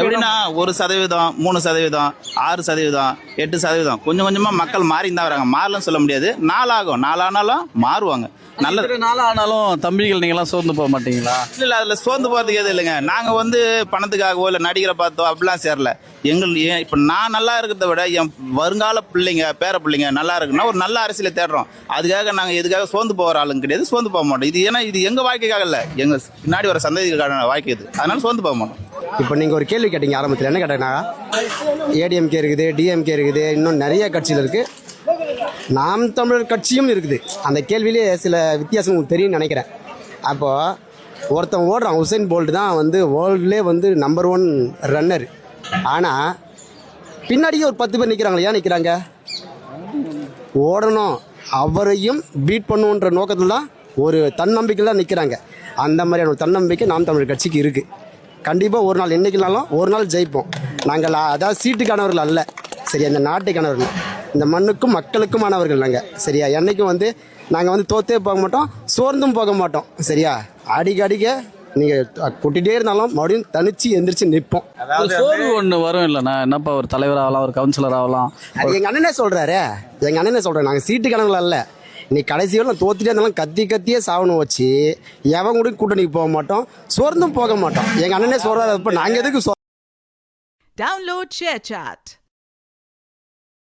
எப்படின்னா 1%, 3%, 6%, 8%, கொஞ்சம் கொஞ்சமா மக்கள் மாறி தான் வராங்க. மாறலன்னு சொல்ல முடியாது, நாளாகும், நாளானாலும் மாறுவாங்க. நல்ல நாள் ஆனாலும் தம்பிகள் நீங்களாம் சோர்ந்து போக மாட்டீங்களா? இல்ல அதுல சோர்ந்து போறதுக்கு எதுவும் இல்லைங்க. நாங்க வந்து பணத்துக்காகவோ இல்ல நடிகரை பார்த்தோ அப்படிலாம் சேரல. இப்ப நான் நல்லா இருக்கிறத விட என் வருங்கால பிள்ளைங்க, பேர பிள்ளைங்க நல்லா இருக்குன்னா ஒரு நல்ல அரசியலை தேடுறோம். அதுக்காக நாங்க எதுக்காக சோர்ந்து போகிற ஆளுங்க கிடையாது, சோர்ந்து போக மாட்டோம். இது ஏன்னா இது எங்க வாழ்க்கைக்காக இல்ல, எங்க பின்னாடி வர சந்ததிக்கான வாழ்க்கை இது. அதனால சோர்ந்து போக மாட்டோம். இப்போ நீங்கள் ஒரு கேள்வி கேட்டீங்க ஆரம்பத்தில். என்ன கேட்டீங்கன்னா, ஏடிஎம்கே இருக்குது, டிஎம்கே இருக்குது, இன்னும் நிறைய கட்சியில் இருக்குது, நாம் தமிழர் கட்சியும் இருக்குது. அந்த கேள்வியிலே சில வித்தியாசம் உங்களுக்கு தெரியும்னு நினைக்கிறேன். அப்போது ஒருத்தன் ஓடுறான், உசைன் போல்ட் தான் வந்து வேர்ல்டுலே வந்து நம்பர் 1 ரன்னர். ஆனால் பின்னாடியே ஒரு 10 பேர் நிற்கிறாங்களே, ஏன் நிற்கிறாங்க? ஓடணும், அவரையும் பீட் பண்ணுன்ற நோக்கத்தில் தான், ஒரு தன்னம்பிக்கையில் தான் நிற்கிறாங்க. அந்த மாதிரியான ஒரு தன்னம்பிக்கை நாம் தமிழர் கட்சிக்கு இருக்குது. கண்டிப்பாக ஒரு நாள், என்றைக்குனாலும் ஒரு நாள் ஜெயிப்போம். நாங்கள் அதாவது சீட்டுக்கானவர்கள் அல்ல, சரியா, இந்த நாட்டுக்கானவர்கள், இந்த மண்ணுக்கும் மக்களுக்குமானவர்கள் நாங்கள், சரியா. என்றைக்கும் வந்து நாங்கள் வந்து தோற்றே போக மாட்டோம், சோர்ந்தும் போக மாட்டோம், சரியா. அடிக்க நீங்கள் கூட்டிகிட்டே இருந்தாலும் மறுபடியும் தனிச்சு எந்திரிச்சு நிற்போம். சோர்வு ஒன்று வரும் இல்லைண்ணா, என்னப்பா ஒரு தலைவர் ஆகலாம், ஒரு கவுன்சிலர் ஆகலாம். அது எங்கள் அண்ணனே சொல்கிறாரு, எங்கள் அண்ணனே சொல்கிறேன், நாங்கள் சீட்டுக்கானவர்கள் அல்ல. நீ கடைசி வரை தோத்துட்டே இருந்தாலும் கத்தியே சாவணும் வச்சு எவன் கூட கூட்டணிக்கு போக மாட்டோம், சோர்ந்தும் போக மாட்டோம். எங்கள் அண்ணனே சொல்கிறாரு, இப்போ நாங்கள் எதுக்கு Download ShareChat.